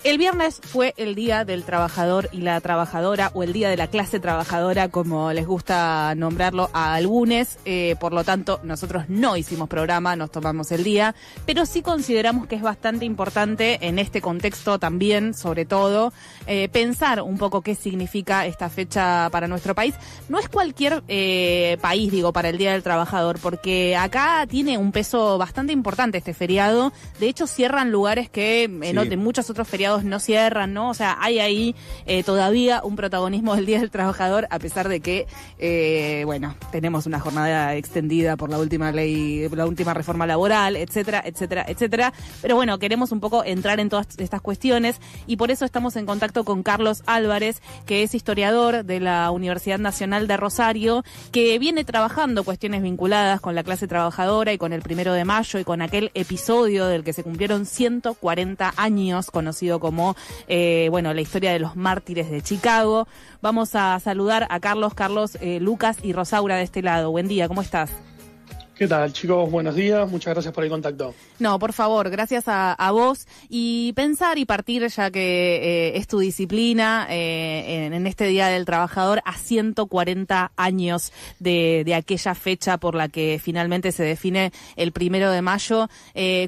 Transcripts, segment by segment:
El viernes fue el Día del Trabajador y la Trabajadora, o el Día de la Clase Trabajadora, como les gusta nombrarlo a algunos. Por lo tanto, nosotros no hicimos programa, nos tomamos el día, pero sí consideramos que es bastante importante en este contexto también, sobre todo, pensar un poco qué significa esta fecha para nuestro país. No es cualquier país, digo, para el Día del Trabajador, porque acá tiene un peso bastante importante este feriado. De hecho, cierran lugares que en muchos otros feriados no cierran, ¿no? O sea, hay ahí todavía un protagonismo del Día del Trabajador, a pesar de que, tenemos una jornada extendida por la última ley, la última reforma laboral, etcétera, etcétera, etcétera. Pero bueno, queremos un poco entrar en todas estas cuestiones y por eso estamos en contacto con Carlos Álvarez, que es historiador de la Universidad Nacional de Rosario, que viene trabajando cuestiones vinculadas con la clase trabajadora y con el 1 de mayo y con aquel episodio del que se cumplieron 140 años, conocido como la historia de los mártires de Chicago. Vamos a saludar a Carlos, Lucas y Rosaura de este lado. Buen día, ¿cómo estás? ¿Qué tal, chicos? Buenos días, muchas gracias por el contacto. No, por favor, gracias a vos. Y pensar y partir, ya que es tu disciplina, en este Día del Trabajador, a 140 años de aquella fecha por la que finalmente se define el 1 de mayo.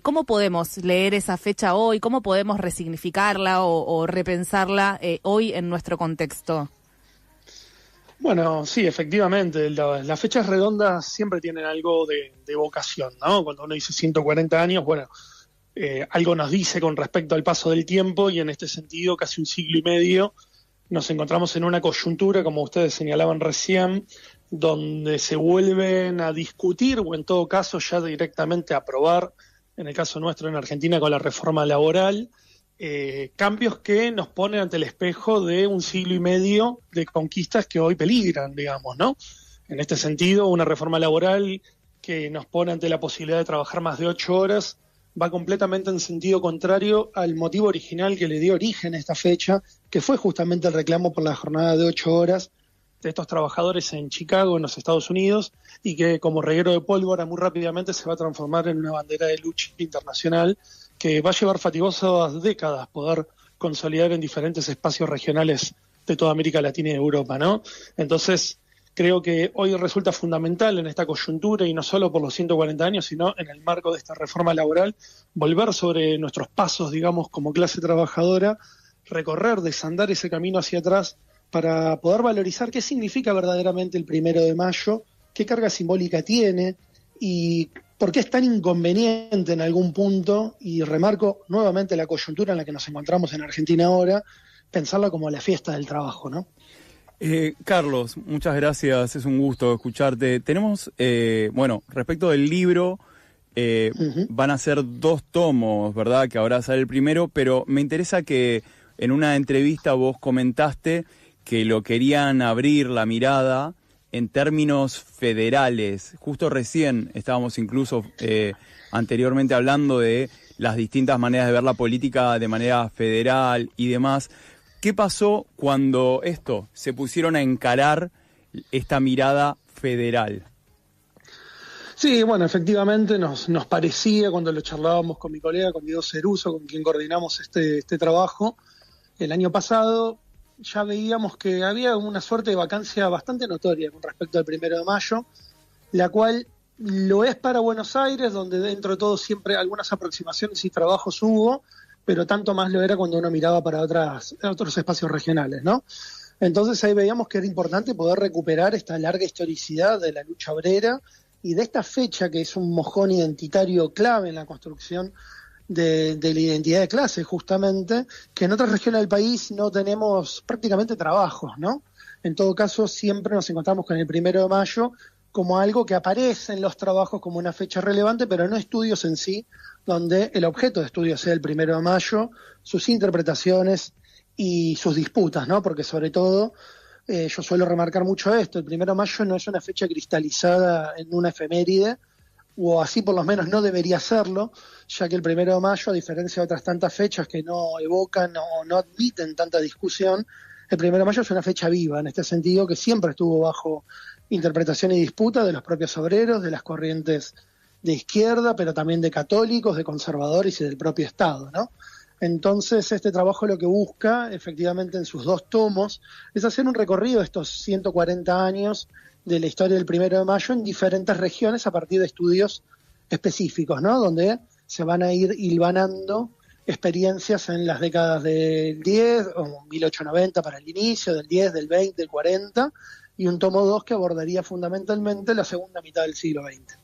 ¿Cómo podemos leer esa fecha hoy? ¿Cómo podemos resignificarla o repensarla hoy en nuestro contexto? Bueno, sí, efectivamente, las fechas redondas siempre tienen algo de vocación, ¿no? Cuando uno dice 140 años, algo nos dice con respecto al paso del tiempo y en este sentido, casi un siglo y medio, nos encontramos en una coyuntura, como ustedes señalaban recién, donde se vuelven a discutir o en todo caso ya directamente a aprobar, en el caso nuestro en Argentina con la reforma laboral, cambios que nos ponen ante el espejo de un siglo y medio de conquistas que hoy peligran, digamos, ¿no? En este sentido, una reforma laboral que nos pone ante la posibilidad de trabajar más de 8 horas va completamente en sentido contrario al motivo original que le dio origen a esta fecha, que fue justamente el reclamo por la jornada de 8 horas de estos trabajadores en Chicago, en los Estados Unidos, y que como reguero de pólvora muy rápidamente se va a transformar en una bandera de lucha internacional que va a llevar fatigosas décadas poder consolidar en diferentes espacios regionales de toda América Latina y Europa, ¿no? Entonces, creo que hoy resulta fundamental en esta coyuntura, y no solo por los 140 años, sino en el marco de esta reforma laboral, volver sobre nuestros pasos, digamos, como clase trabajadora, recorrer, desandar ese camino hacia atrás para poder valorizar qué significa verdaderamente el 1 de mayo, qué carga simbólica tiene y por qué es tan inconveniente en algún punto, y remarco nuevamente la coyuntura en la que nos encontramos en Argentina ahora, pensarla como la fiesta del trabajo, ¿no? Carlos, muchas gracias, es un gusto escucharte. Tenemos, respecto del libro, van a ser 2 tomos, ¿verdad? Que ahora sale el primero, pero me interesa que en una entrevista vos comentaste que lo querían abrir la mirada en términos federales. Justo recién estábamos incluso anteriormente hablando de las distintas maneras de ver la política de manera federal y demás. ¿Qué pasó cuando se pusieron a encarar esta mirada federal? Sí, bueno, efectivamente nos parecía, cuando lo charlábamos con mi colega, con Diego Ceruso, con quien coordinamos este trabajo, el año pasado, ya veíamos que había una suerte de vacancia bastante notoria con respecto al 1 de mayo, la cual lo es para Buenos Aires, donde dentro de todo siempre algunas aproximaciones y trabajos hubo, pero tanto más lo era cuando uno miraba para otros espacios regionales, ¿no? Entonces ahí veíamos que era importante poder recuperar esta larga historicidad de la lucha obrera y de esta fecha que es un mojón identitario clave en la construcción de la identidad de clase, justamente, que en otras regiones del país no tenemos prácticamente trabajos, ¿no? En todo caso, siempre nos encontramos con el 1 de mayo como algo que aparece en los trabajos como una fecha relevante, pero no estudios en sí, donde el objeto de estudio sea el 1 de mayo, sus interpretaciones y sus disputas, ¿no? Porque sobre todo, yo suelo remarcar mucho esto, el 1 de mayo no es una fecha cristalizada en una efeméride, o así por lo menos no debería serlo, ya que el 1 de mayo, a diferencia de otras tantas fechas que no evocan o no admiten tanta discusión, el 1 de mayo es una fecha viva, en este sentido que siempre estuvo bajo interpretación y disputa de los propios obreros, de las corrientes de izquierda, pero también de católicos, de conservadores y del propio Estado, ¿no? Entonces, este trabajo lo que busca, efectivamente, en sus 2 tomos, es hacer un recorrido de estos 140 años de la historia del 1 de Mayo en diferentes regiones a partir de estudios específicos, ¿no? Donde se van a ir hilvanando experiencias en las décadas del 10, o 1890 para el inicio, del 10, del 20, del 40, y un tomo 2 que abordaría fundamentalmente la segunda mitad del siglo XX.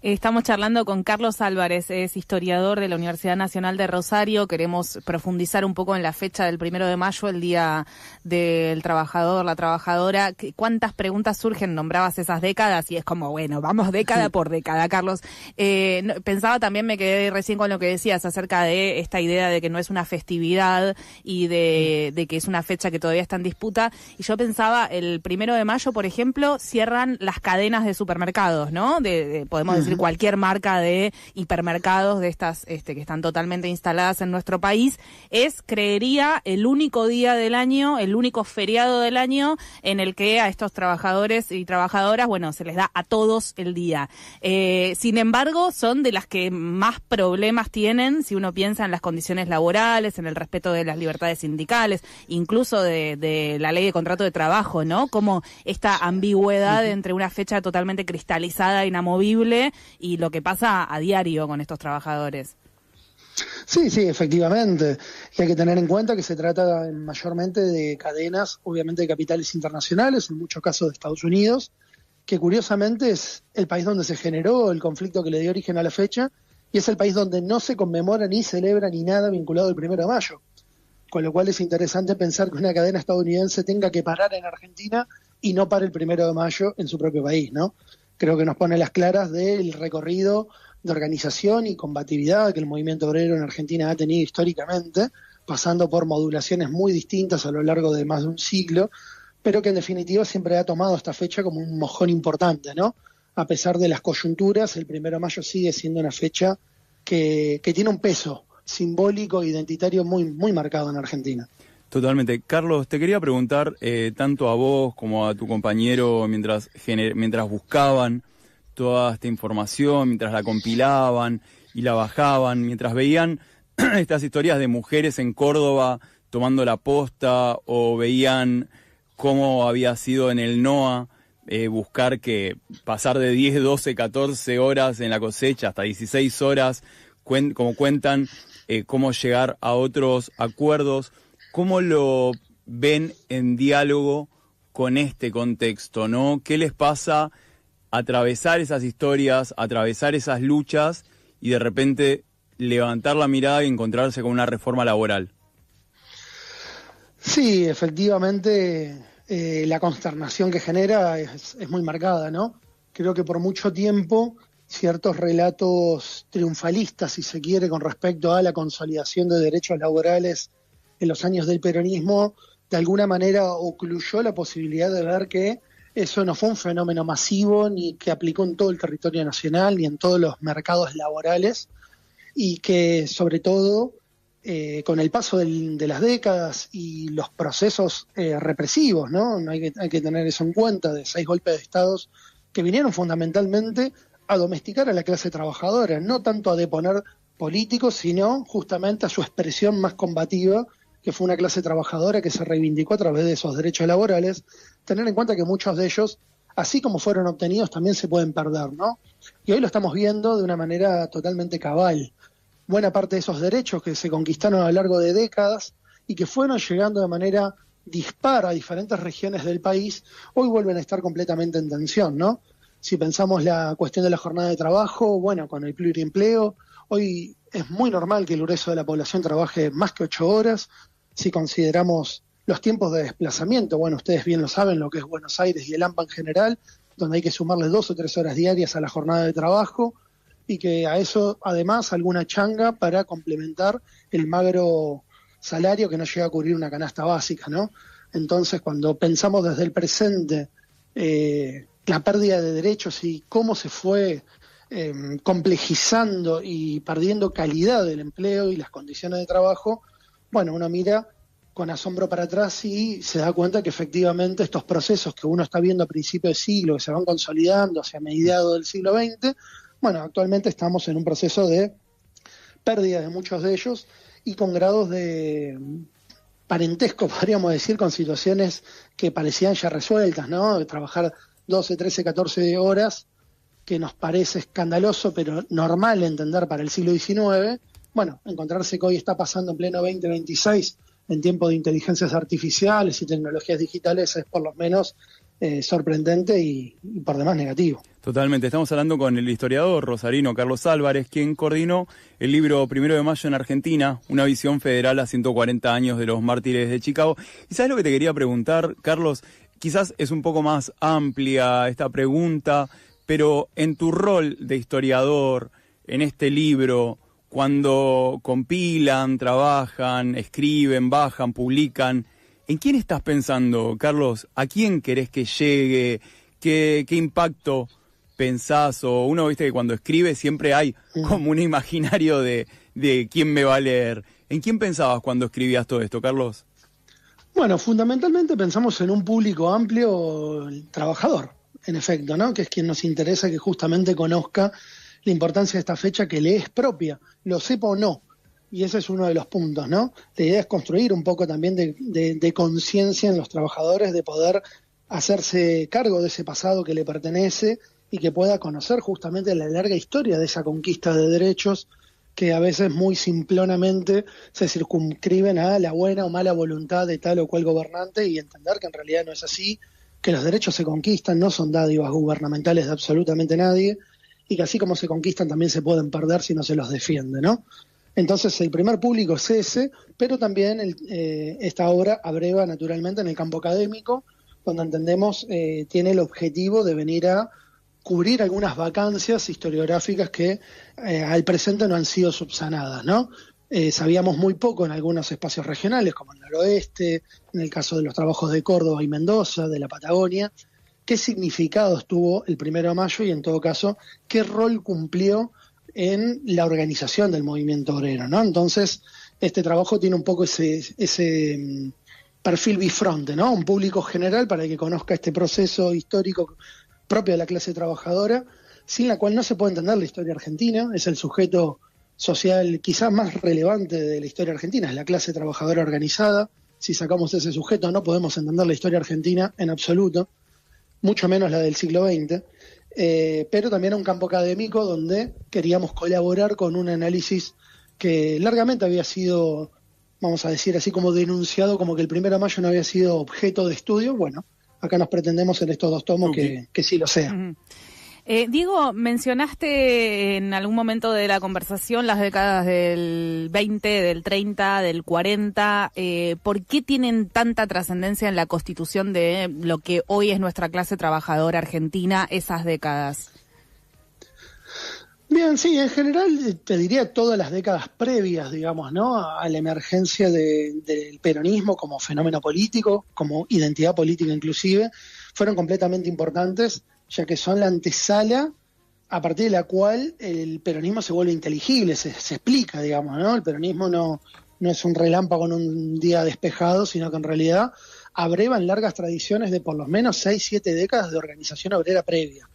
Estamos charlando con Carlos Álvarez, es historiador de la Universidad Nacional de Rosario. Queremos profundizar un poco en la fecha del 1 de Mayo, el Día del Trabajador, la Trabajadora. ¿Cuántas preguntas surgen? Nombrabas esas décadas y es como, bueno, vamos década por década, Carlos. Pensaba también, me quedé recién con lo que decías acerca de esta idea de que no es una festividad y de que es una fecha que todavía está en disputa. Y yo pensaba, el 1 de Mayo, por ejemplo, cierran las cadenas de supermercados, ¿no? Podemos decir cualquier marca de hipermercados de estas que están totalmente instaladas en nuestro país. Es, creería, el único día del año, el único feriado del año en el que a estos trabajadores y trabajadoras, bueno, se les da a todos el día. Sin embargo, son de las que más problemas tienen si uno piensa en las condiciones laborales, en el respeto de las libertades sindicales, incluso de la ley de contrato de trabajo, ¿no? Como esta ambigüedad entre una fecha totalmente cristalizada, inamovible, y lo que pasa a diario con estos trabajadores. Sí, efectivamente. Y hay que tener en cuenta que se trata mayormente de cadenas, obviamente de capitales internacionales, en muchos casos de Estados Unidos, que curiosamente es el país donde se generó el conflicto que le dio origen a la fecha, y es el país donde no se conmemora ni celebra ni nada vinculado al 1 de Mayo. Con lo cual es interesante pensar que una cadena estadounidense tenga que parar en Argentina y no para el 1 de Mayo en su propio país, ¿no? Creo que nos pone las claras del recorrido de organización y combatividad que el movimiento obrero en Argentina ha tenido históricamente, pasando por modulaciones muy distintas a lo largo de más de un siglo, pero que en definitiva siempre ha tomado esta fecha como un mojón importante, ¿no? A pesar de las coyunturas, el 1 de Mayo sigue siendo una fecha que tiene un peso simbólico e identitario muy, muy marcado en Argentina. Totalmente. Carlos, te quería preguntar, tanto a vos como a tu compañero, mientras buscaban toda esta información, mientras la compilaban y la bajaban, mientras veían estas historias de mujeres en Córdoba tomando la posta, o veían cómo había sido en el NOA buscar que pasar de 10, 12, 14 horas en la cosecha hasta 16 horas, como cuentan, cómo llegar a otros acuerdos. ¿Cómo lo ven en diálogo con este contexto, ¿no? ¿Qué les pasa atravesar esas historias, atravesar esas luchas y de repente levantar la mirada y encontrarse con una reforma laboral? Sí, efectivamente, la consternación que genera es muy marcada, ¿no? Creo que por mucho tiempo ciertos relatos triunfalistas, si se quiere, con respecto a la consolidación de derechos laborales en los años del peronismo, de alguna manera ocluyó la posibilidad de ver que eso no fue un fenómeno masivo, ni que aplicó en todo el territorio nacional, ni en todos los mercados laborales, y que sobre todo, con el paso de las décadas y los procesos represivos, ¿no? Hay que tener eso en cuenta, de 6 golpes de Estado que vinieron fundamentalmente a domesticar a la clase trabajadora, no tanto a deponer políticos, sino justamente a su expresión más combativa, que fue una clase trabajadora que se reivindicó a través de esos derechos laborales. Tener en cuenta que muchos de ellos, así como fueron obtenidos, también se pueden perder, ¿no? Y hoy lo estamos viendo de una manera totalmente cabal. Buena parte de esos derechos que se conquistaron a lo largo de décadas y que fueron llegando de manera dispar a diferentes regiones del país, hoy vuelven a estar completamente en tensión, ¿no? Si pensamos la cuestión de la jornada de trabajo, bueno, con el pluriempleo, hoy es muy normal que el grueso de la población trabaje más que 8 horas. Si consideramos los tiempos de desplazamiento, bueno, ustedes bien lo saben, lo que es Buenos Aires y el AMPA en general, donde hay que sumarle 2 o 3 horas diarias a la jornada de trabajo, y que a eso además alguna changa para complementar el magro salario que no llega a cubrir una canasta básica, ¿no? Entonces, cuando pensamos desde el presente la pérdida de derechos y cómo se fue complejizando y perdiendo calidad del empleo y las condiciones de trabajo, bueno, uno mira con asombro para atrás y se da cuenta que efectivamente estos procesos que uno está viendo a principios de siglo, que se van consolidando hacia mediados del siglo XX, bueno, actualmente estamos en un proceso de pérdida de muchos de ellos, y con grados de parentesco, podríamos decir, con situaciones que parecían ya resueltas, ¿no? De trabajar 12, 13, 14 horas, que nos parece escandaloso, pero normal de entender para el siglo XIX. Bueno, encontrarse que hoy está pasando en pleno 2026, en tiempo de inteligencias artificiales y tecnologías digitales, es por lo menos sorprendente y por demás negativo. Totalmente. Estamos hablando con el historiador rosarino Carlos Álvarez, quien coordinó el libro 1 de Mayo en Argentina, una visión federal a 140 años de los mártires de Chicago. ¿Y sabes lo que te quería preguntar, Carlos? Quizás es un poco más amplia esta pregunta, pero en tu rol de historiador, en este libro, cuando compilan, trabajan, escriben, bajan, publican, ¿en quién estás pensando, Carlos? ¿A quién querés que llegue? ¿Qué impacto pensás? O uno, viste que cuando escribe siempre hay como un imaginario de quién me va a leer. ¿En quién pensabas cuando escribías todo esto, Carlos? Bueno, fundamentalmente pensamos en un público amplio, el trabajador, en efecto, ¿no? Que es quien nos interesa que justamente conozca la importancia de esta fecha que le es propia, lo sepa o no. Y ese es uno de los puntos, ¿no? La idea es construir un poco también de conciencia en los trabajadores, de poder hacerse cargo de ese pasado que le pertenece y que pueda conocer justamente la larga historia de esa conquista de derechos que a veces muy simplonamente se circunscriben a la buena o mala voluntad de tal o cual gobernante, y entender que en realidad no es así, que los derechos se conquistan, no son dádivas gubernamentales de absolutamente nadie, y que así como se conquistan también se pueden perder si no se los defiende, ¿no? Entonces el primer público es ese, pero también esta obra abreva naturalmente en el campo académico, donde entendemos tiene el objetivo de venir a cubrir algunas vacancias historiográficas que al presente no han sido subsanadas, ¿no? Sabíamos muy poco en algunos espacios regionales, como el noroeste, en el caso de los trabajos de Córdoba y Mendoza, de la Patagonia, qué significados tuvo el 1 de mayo y, en todo caso, qué rol cumplió en la organización del movimiento obrero, ¿no? Entonces, este trabajo tiene un poco ese perfil bifronte, ¿no? Un público general para que conozca este proceso histórico propio de la clase trabajadora, sin la cual no se puede entender la historia argentina. Es el sujeto social quizás más relevante de la historia argentina, es la clase trabajadora organizada. Si sacamos ese sujeto no podemos entender la historia argentina en absoluto, mucho menos la del siglo XX, pero también un campo académico donde queríamos colaborar con un análisis que largamente había sido, vamos a decir así, como denunciado, como que el 1 de mayo no había sido objeto de estudio. Bueno, acá nos pretendemos en estos 2 tomos que sí lo sea. Uh-huh. Diego, mencionaste en algún momento de la conversación las décadas del 20, del 30, del 40. ¿Por qué tienen tanta trascendencia en la constitución de lo que hoy es nuestra clase trabajadora argentina esas décadas? Bien, sí, en general te diría todas las décadas previas, digamos, ¿no? A la emergencia del peronismo como fenómeno político, como identidad política inclusive, fueron completamente importantes, ya que son la antesala a partir de la cual el peronismo se vuelve inteligible, se explica, digamos, ¿no? El peronismo no es un relámpago en un día despejado, sino que en realidad abrevan largas tradiciones de por lo menos 6, 7 décadas de organización obrera previa.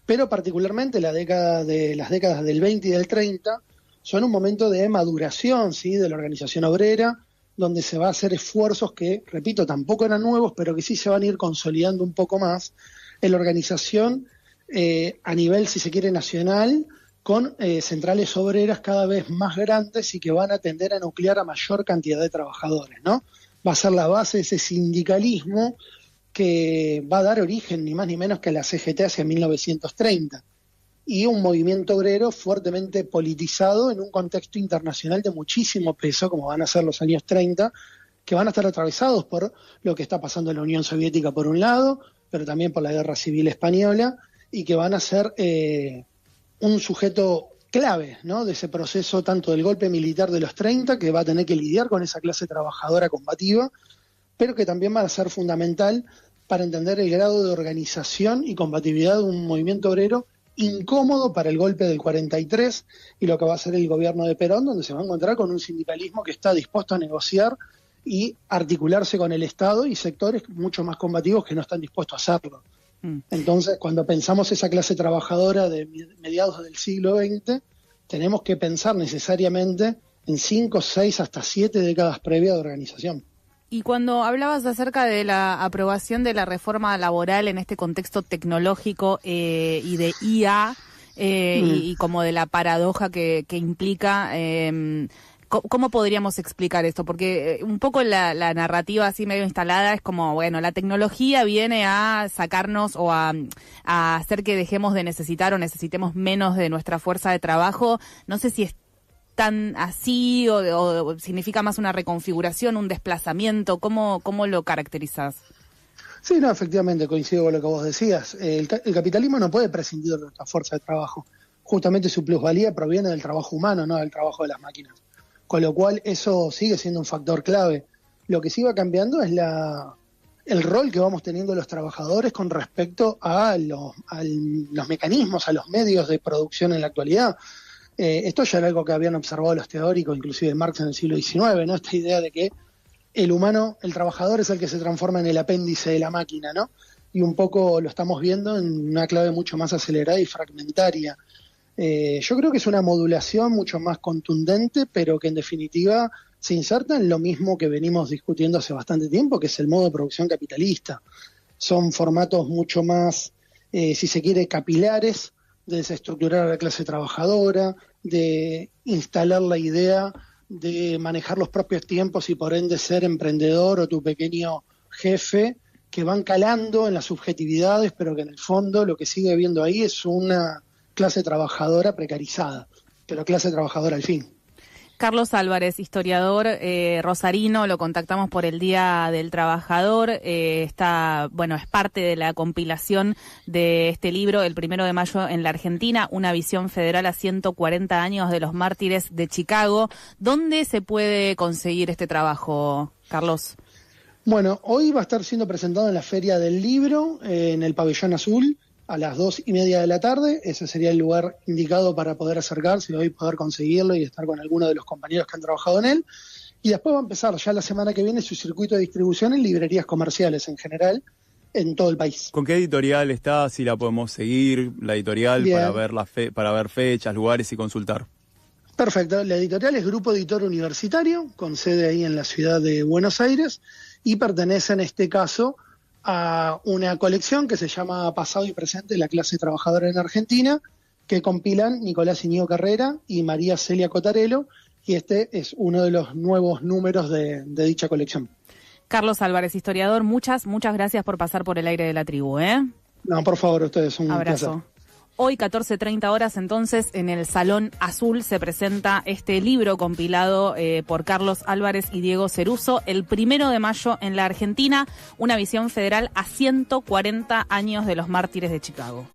Pero particularmente las décadas del 20 y del 30 son un momento de maduración, ¿sí?, de la organización obrera, donde se va a hacer esfuerzos que, repito, tampoco eran nuevos, pero que sí se van a ir consolidando un poco más en la organización a nivel, si se quiere, nacional, con centrales obreras cada vez más grandes y que van a tender a nuclear a mayor cantidad de trabajadores, ¿no? Va a ser la base de ese sindicalismo que va a dar origen ni más ni menos que a la CGT hacia 1930, y un movimiento obrero fuertemente politizado en un contexto internacional de muchísimo peso, como van a ser los años 30, que van a estar atravesados por lo que está pasando en la Unión Soviética por un lado, pero también por la Guerra Civil Española, y que van a ser un sujeto clave, ¿no?, de ese proceso tanto del golpe militar de los 30, que va a tener que lidiar con esa clase trabajadora combativa, pero que también va a ser fundamental para entender el grado de organización y combatividad de un movimiento obrero incómodo para el golpe del 43 y lo que va a ser el gobierno de Perón, donde se va a encontrar con un sindicalismo que está dispuesto a negociar y articularse con el Estado, y sectores mucho más combativos que no están dispuestos a hacerlo. Entonces, cuando pensamos esa clase trabajadora de mediados del siglo XX, tenemos que pensar necesariamente en 5, 6, hasta 7 décadas previas de organización. Y cuando hablabas acerca de la aprobación de la reforma laboral en este contexto tecnológico y de IA, y como de la paradoja que implica, ¿cómo podríamos explicar esto? Porque un poco la narrativa así medio instalada es como, bueno, la tecnología viene a sacarnos o a hacer que dejemos de necesitar o necesitemos menos de nuestra fuerza de trabajo. No sé si es tan así o significa más una reconfiguración, un desplazamiento. ¿Cómo lo caracterizás? Sí, no, efectivamente, coincido con lo que vos decías. El capitalismo no puede prescindir de nuestra fuerza de trabajo. Justamente su plusvalía proviene del trabajo humano, no del trabajo de las máquinas. Con lo cual eso sigue siendo un factor clave. Lo que sí va cambiando es el rol que vamos teniendo los trabajadores con respecto a los mecanismos, a los medios de producción en la actualidad. Esto ya era algo que habían observado los teóricos, inclusive Marx en el siglo XIX, ¿no? Esta idea de que el humano, el trabajador es el que se transforma en el apéndice de la máquina, ¿no? Y un poco lo estamos viendo en una clave mucho más acelerada y fragmentaria. Yo creo que es una modulación mucho más contundente, pero que en definitiva se inserta en lo mismo que venimos discutiendo hace bastante tiempo, que es el modo de producción capitalista. Son formatos mucho más, si se quiere, capilares, de desestructurar a la clase trabajadora, de instalar la idea de manejar los propios tiempos y por ende ser emprendedor o tu pequeño jefe, que van calando en las subjetividades, pero que en el fondo lo que sigue habiendo ahí es una clase trabajadora precarizada, pero clase trabajadora al fin. Carlos Álvarez, historiador rosarino, lo contactamos por el Día del Trabajador, es parte de la compilación de este libro, el 1 de mayo en la Argentina, una visión federal a 140 años de los mártires de Chicago. ¿Dónde se puede conseguir este trabajo, Carlos? Bueno, hoy va a estar siendo presentado en la Feria del Libro, en el Pabellón Azul, a las 2:30 de la tarde. Ese sería el lugar indicado para poder acercarse y hoy poder conseguirlo y estar con alguno de los compañeros que han trabajado en él. Y después va a empezar ya la semana que viene su circuito de distribución en librerías comerciales en general, en todo el país. ¿Con qué editorial está? Si la podemos seguir, la editorial, para ver fechas, lugares y consultar. Perfecto. La editorial es Grupo Editor Universitario, con sede ahí en la ciudad de Buenos Aires, y pertenece en este caso a una colección que se llama Pasado y Presente de la clase trabajadora en Argentina, que compilan Nicolás Iñigo Carrera y María Celia Cotarelo, y este es uno de los nuevos números de dicha colección. Carlos Álvarez, historiador, muchas gracias por pasar por el aire de la tribu, ¿eh? No, por favor, ustedes, un abrazo. Placer. Hoy, 14:30 horas, entonces, en el Salón Azul se presenta este libro compilado por Carlos Álvarez y Diego Ceruso, el 1 de mayo en la Argentina, una visión federal a 140 años de los mártires de Chicago.